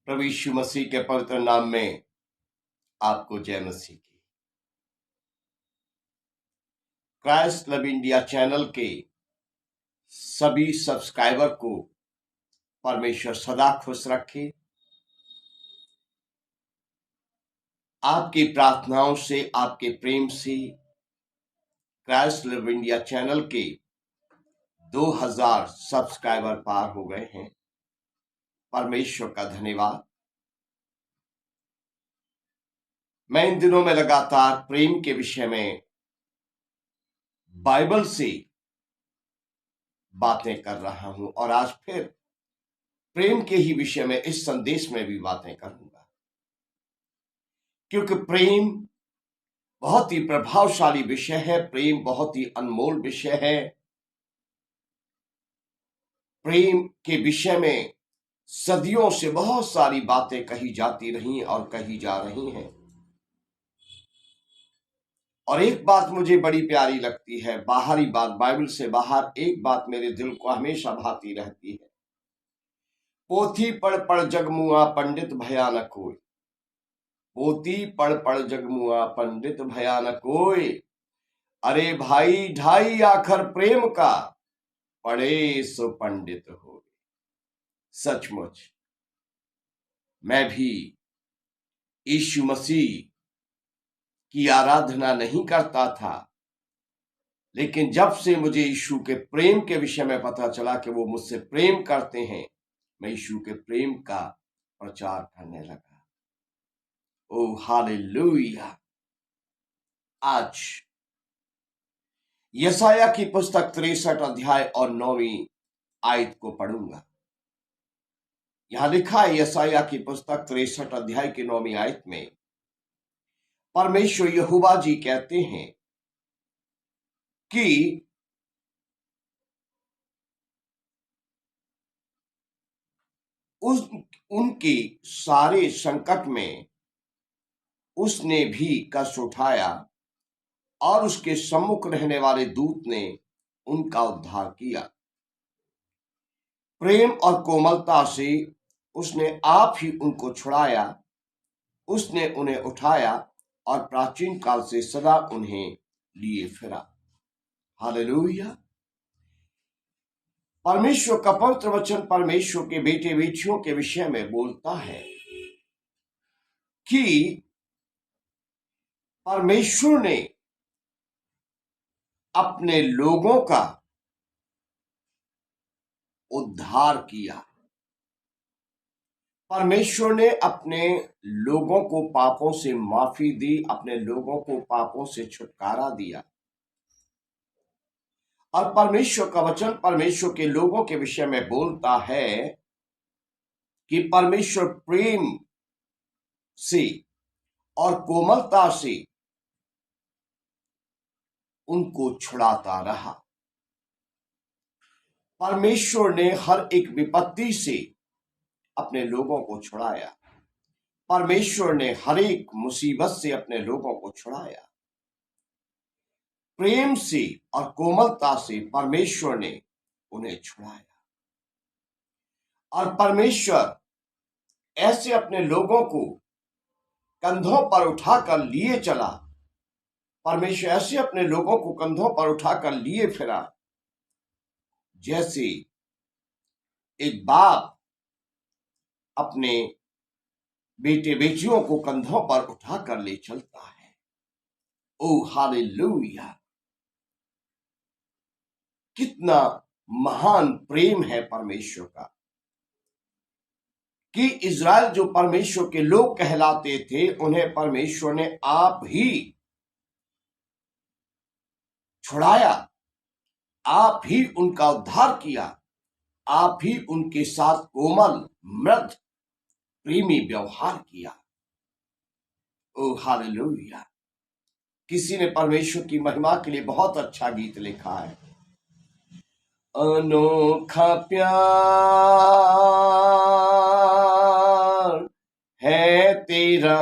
प्रभु यीशु मसीह के पवित्र नाम में आपको जय मसीह की। क्राइस्ट लव इंडिया चैनल के सभी सब्सक्राइबर को परमेश्वर सदा खुश रखे। आपकी प्रार्थनाओं से, आपके प्रेम से क्राइस्ट लव इंडिया चैनल के 2000 सब्सक्राइबर पार हो गए हैं। परमेश्वर का धन्यवाद। मैं इन दिनों में लगातार प्रेम के विषय में बाइबल से बातें कर रहा हूं और आज फिर प्रेम के ही विषय में इस संदेश में भी बातें करूंगा, क्योंकि प्रेम बहुत ही प्रभावशाली विषय है। प्रेम बहुत ही अनमोल विषय है। प्रेम के विषय में सदियों से बहुत सारी बातें कही जाती रही और कही जा रही हैं। और एक बात मुझे बड़ी प्यारी लगती है, बाहरी बात, बाइबल से बाहर एक बात मेरे दिल को हमेशा भाती रहती है। पोथी पढ़ पढ़ जगमुआ पंडित भया न कोई, पोथी पढ़ पढ़ जगमुआ पंडित भया न कोई। अरे भाई ढाई आखर प्रेम का, पढ़े सो पंडित हो। सचमुच मैं भी यीशु मसीह की आराधना नहीं करता था, लेकिन जब से मुझे यीशु के प्रेम के विषय में पता चला कि वो मुझसे प्रेम करते हैं, मैं यीशु के प्रेम का प्रचार करने लगा। ओ हालेलुया। आज यशाया की पुस्तक 63 अध्याय और 9वीं आयत को पढ़ूंगा। यहां लिखा है, यशाया की पुस्तक 63 अध्याय की 9वीं आयत में परमेश्वर यहोवा जी कहते हैं कि उनके सारे संकट में उसने भी कष्ट उठाया और उसके सम्मुख रहने वाले दूत ने उनका उद्धार किया। प्रेम और कोमलता से उसने आप ही उनको छुड़ाया। उसने उन्हें उठाया और प्राचीन काल से सदा उन्हें लिए फिरा। हालेलुया। परमेश्वर का पवित्र वचन परमेश्वर के बेटे बेटियों के विषय में बोलता है कि परमेश्वर ने अपने लोगों का उद्धार किया। परमेश्वर ने अपने लोगों को पापों से माफी दी, अपने लोगों को पापों से छुटकारा दिया। और परमेश्वर का वचन परमेश्वर के लोगों के विषय में बोलता है कि परमेश्वर प्रेम से और कोमलता से उनको छुड़ाता रहा। परमेश्वर ने हर एक विपत्ति से अपने लोगों को छुड़ाया। परमेश्वर ने हर एक मुसीबत से अपने लोगों को छुड़ाया। प्रेम से और कोमलता से परमेश्वर ने उन्हें छुड़ाया। और परमेश्वर ऐसे अपने लोगों को कंधों पर उठाकर लिए चला। परमेश्वर ऐसे अपने लोगों को कंधों पर उठाकर लिए फिरा, जैसे एक बाप अपने बेटे बेटियों को कंधों पर उठाकर ले चलता है। ओ हालेलुया। कितना महान प्रेम है परमेश्वर का कि इज़राइल जो परमेश्वर के लोग कहलाते थे, उन्हें परमेश्वर ने आप ही छुड़ाया, आप ही उनका उद्धार किया, आप ही उनके साथ कोमल मृद प्रेमी व्यवहार किया। ओ हालेलुया। किसी ने परमेश्वर की महिमा के लिए बहुत अच्छा गीत लिखा है, अनोखा प्यार है तेरा,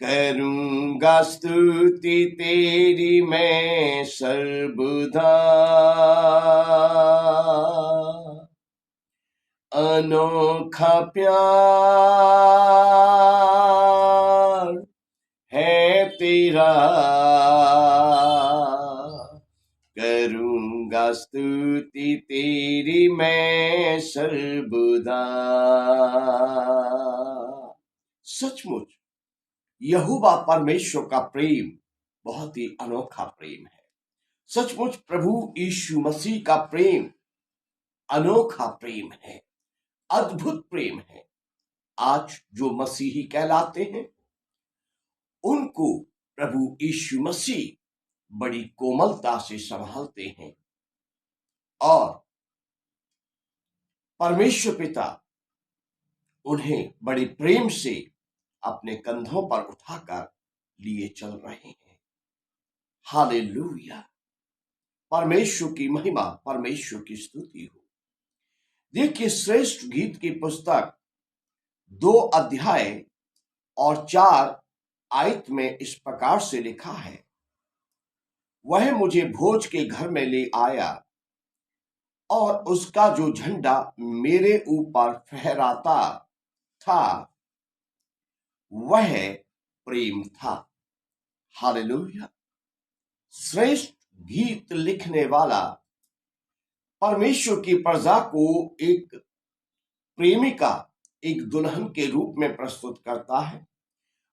करूंगा स्तुति तेरी मैं सर्वदा। अनोखा प्यार है तेरा, करूंगा स्तुति तेरी मैं सर्वदा। सचमुच यहोवा परमेश्वर का प्रेम बहुत ही अनोखा प्रेम है। सचमुच प्रभु यीशु मसीह का प्रेम अनोखा प्रेम है, अद्भुत प्रेम है। आज जो मसीही कहलाते हैं उनको प्रभु यीशु मसीह बड़ी कोमलता से संभालते हैं और परमेश्वर पिता उन्हें बड़े प्रेम से अपने कंधों पर उठाकर लिए चल रहे हैं। हालेलुया, परमेश्वर की महिमा, परमेश्वर की स्तुति हो। देखिए, श्रेष्ठ गीत की पुस्तक 2 अध्याय और 4 आयत में इस प्रकार से लिखा है, वह मुझे भोज के घर में ले आया और उसका जो झंडा मेरे ऊपर फहराता था वह प्रेम था। हालेलुया, श्रेष्ठ गीत लिखने वाला परमेश्वर की प्रजा को एक प्रेमिका, एक दुल्हन के रूप में प्रस्तुत करता है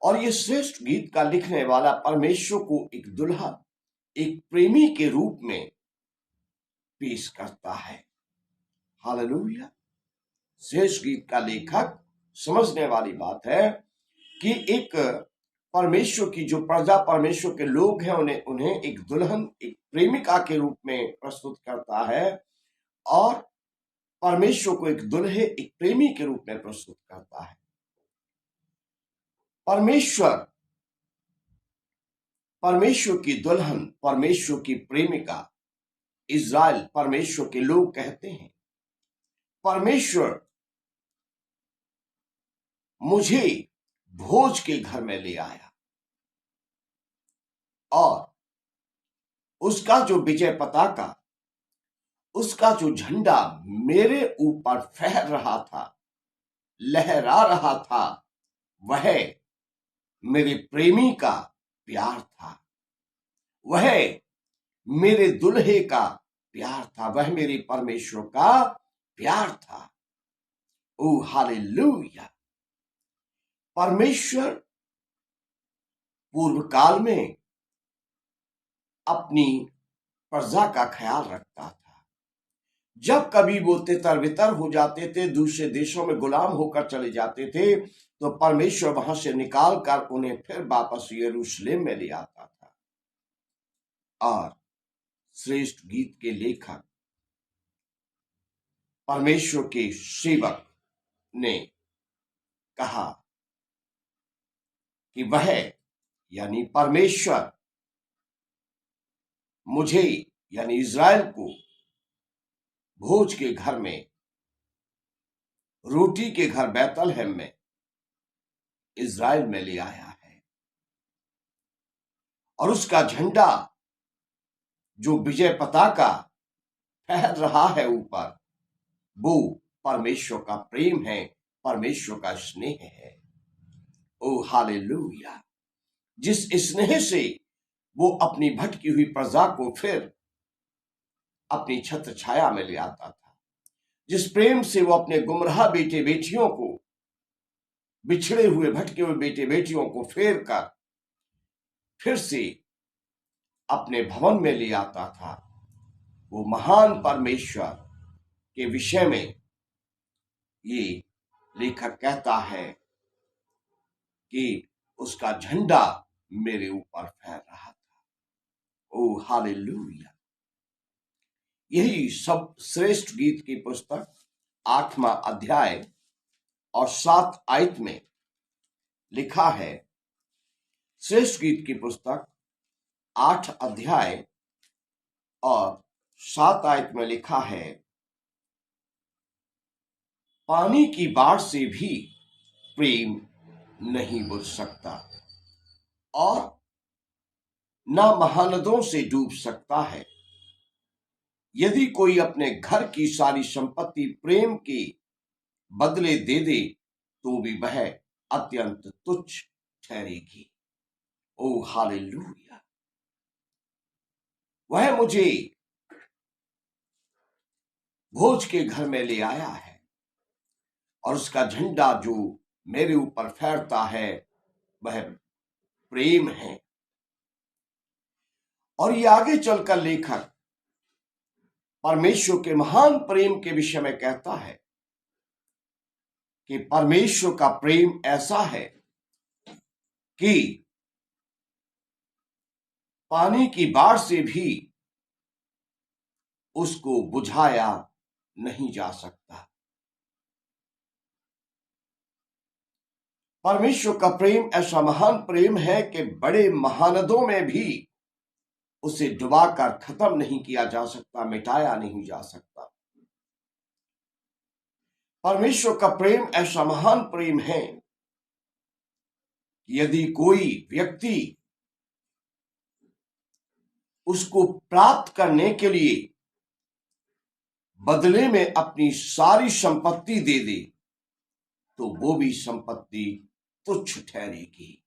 और ये श्रेष्ठ गीत का लिखने वाला परमेश्वर को एक दुल्हा, एक प्रेमी के रूप में पेश करता है। हालेलुया, श्रेष्ठ गीत का लेखक समझने वाली बात है कि एक परमेश्वर की जो प्रजा, परमेश्वर के लोग हैं, उन्हें एक दुल्हन, एक प्रेमिका के रूप में प्रस्तुत करता है और परमेश्वर को एक दुल्हे, एक प्रेमी के रूप में प्रस्तुत करता है। परमेश्वर की दुल्हन, परमेश्वर की प्रेमिका इज़राइल, परमेश्वर के लोग कहते हैं, परमेश्वर मुझे भोज के घर में ले आया और उसका जो विजय पताका, उसका जो झंडा मेरे ऊपर फहर रहा था, लहरा रहा था, वह मेरे प्रेमी का प्यार था, वह मेरे दुल्हे का प्यार था, वह मेरे परमेश्वर का प्यार था। ओ हालेलुया, परमेश्वर पूर्व काल में अपनी प्रजा का ख्याल रखता था। जब कभी वो तितर बितर हो जाते थे, दूसरे देशों में गुलाम होकर चले जाते थे, तो परमेश्वर वहां से निकाल कर उन्हें फिर वापस यरूशलेम में ले आता था। और श्रेष्ठ गीत के लेखक, परमेश्वर के सेवक ने कहा कि वह यानी परमेश्वर मुझे यानी इज़राइल को भोज के घर में, रोटी के घर बैतलहम में, इज़राइल में ले आया है और उसका झंडा, जो विजय पताका फहर रहा है ऊपर, वो परमेश्वर का प्रेम है, परमेश्वर का स्नेह है। ओ हालेलुया, जिस स्नेह से वो अपनी भटकी हुई प्रजा को फिर अपनी छत्र छाया में ले आता था, जिस प्रेम से वो अपने गुमराह बेटे बेटियों को, बिछड़े हुए भटके हुए बेटे बेटियों को फेर कर फिर से अपने भवन में ले आता था, वो महान परमेश्वर के विषय में ये लेखक कहता है कि उसका झंडा मेरे ऊपर फहर रहा था। ओ हालेलुया, यही सब श्रेष्ठ गीत की पुस्तक 8वां अध्याय और 7 आयत में लिखा है। श्रेष्ठ गीत की पुस्तक 8 अध्याय और 7 आयत में लिखा है, पानी की बाढ़ से भी प्रेम नहीं बुझ सकता और ना महानदों से डूब सकता है। यदि कोई अपने घर की सारी संपत्ति प्रेम के बदले दे दे तो भी वह अत्यंत तुच्छ ठहरेगी। ओ हालेलुया। वह मुझे भोज के घर में ले आया है और उसका झंडा जो मेरे ऊपर फहरता है वह प्रेम है। और ये आगे चलकर लेखक परमेश्वर के महान प्रेम के विषय में कहता है कि परमेश्वर का प्रेम ऐसा है कि पानी की बाढ़ से भी उसको बुझाया नहीं जा सकता। परमेश्वर का प्रेम ऐसा महान प्रेम है कि बड़े महानदों में भी उसे डुबाकर खत्म नहीं किया जा सकता, मिटाया नहीं जा सकता। परमेश्वर का प्रेम ऐसा महान प्रेम है कि यदि कोई व्यक्ति उसको प्राप्त करने के लिए बदले में अपनी सारी संपत्ति दे दे तो वो भी संपत्ति तुच्छ ठहरेगी।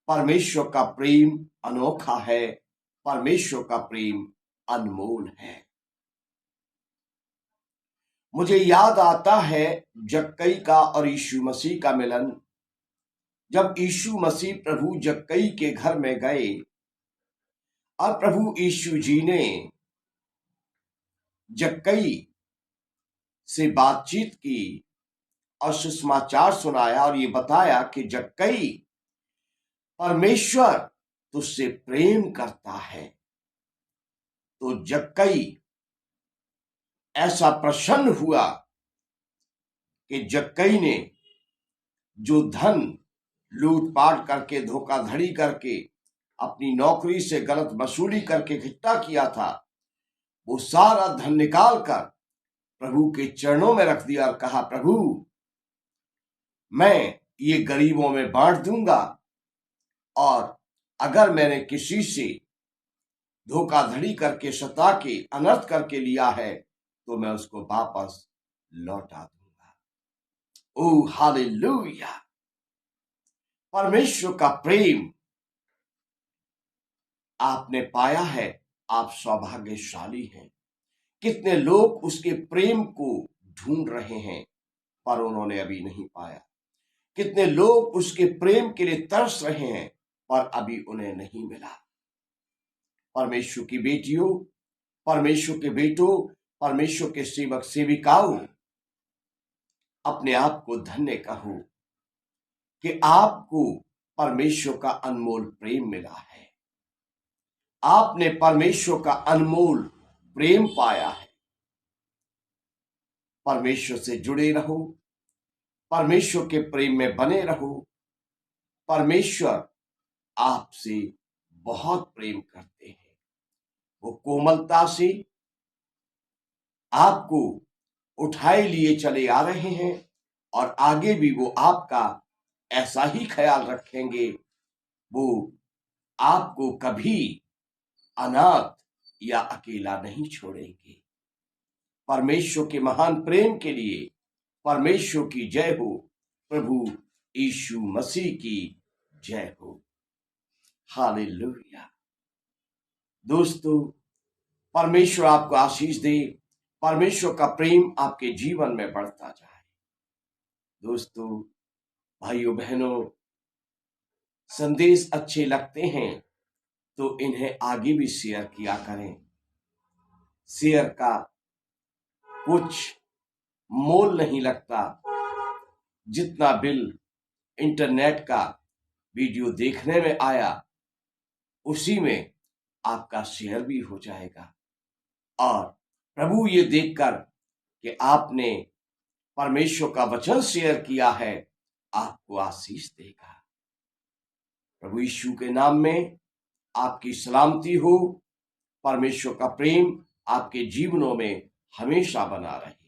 परमेश्वर का प्रेम अनोखा है, परमेश्वर का प्रेम अनमोल है। मुझे याद आता है जक्कई का और यीशु मसीह का मिलन। जब यीशु मसीह प्रभु जक्कई के घर में गए और प्रभु यीशु जी ने जक्कई से बातचीत की और सुसमाचार सुनाया और ये बताया कि जक्कई, परमेश्वर तुझसे प्रेम करता है, तो जक्कई ऐसा प्रसन्न हुआ कि जक्कई ने जो धन लूटपाट करके, धोखाधड़ी करके, अपनी नौकरी से गलत वसूली करके इकट्ठा किया था, वो सारा धन निकाल कर प्रभु के चरणों में रख दिया और कहा, प्रभु मैं ये गरीबों में बांट दूंगा और अगर मैंने किसी से धोखाधड़ी करके, सता के, अनर्थ करके लिया है तो मैं उसको वापस लौटा दूंगा। ओ हालेलुया। परमेश्वर का प्रेम आपने पाया है, आप सौभाग्यशाली हैं। कितने लोग उसके प्रेम को ढूंढ रहे हैं पर उन्होंने अभी नहीं पाया। कितने लोग उसके प्रेम के लिए तरस रहे हैं पर अभी उन्हें नहीं मिला। परमेश्वर की बेटियों, परमेश्वर के बेटों, परमेश्वर के सेवक सेविकाओं, अपने आप को धन्य कहो कि आपको परमेश्वर का अनमोल प्रेम मिला है। आपने परमेश्वर का अनमोल प्रेम पाया है। परमेश्वर से जुड़े रहो, परमेश्वर के प्रेम में बने रहो। परमेश्वर आपसे बहुत प्रेम करते हैं। वो कोमलता से आपको उठाए लिए चले आ रहे हैं और आगे भी वो आपका ऐसा ही ख्याल रखेंगे। वो आपको कभी अनाथ या अकेला नहीं छोड़ेंगे। परमेश्वर के महान प्रेम के लिए परमेश्वर की जय हो। प्रभु यीशु मसीह की जय हो। हालेलुया। दोस्तों, परमेश्वर आपको आशीष दे, परमेश्वर का प्रेम आपके जीवन में बढ़ता जाए। दोस्तों, भाइयों बहनों, संदेश अच्छे लगते हैं तो इन्हें आगे भी शेयर किया करें। शेयर का कुछ मोल नहीं लगता, जितना बिल इंटरनेट का वीडियो देखने में आया उसी में आपका शेयर भी हो जाएगा और प्रभु ये देखकर कि आपने परमेश्वर का वचन शेयर किया है, आपको आशीष देगा। प्रभु यीशु के नाम में आपकी सलामती हो। परमेश्वर का प्रेम आपके जीवनों में हमेशा बना रहे।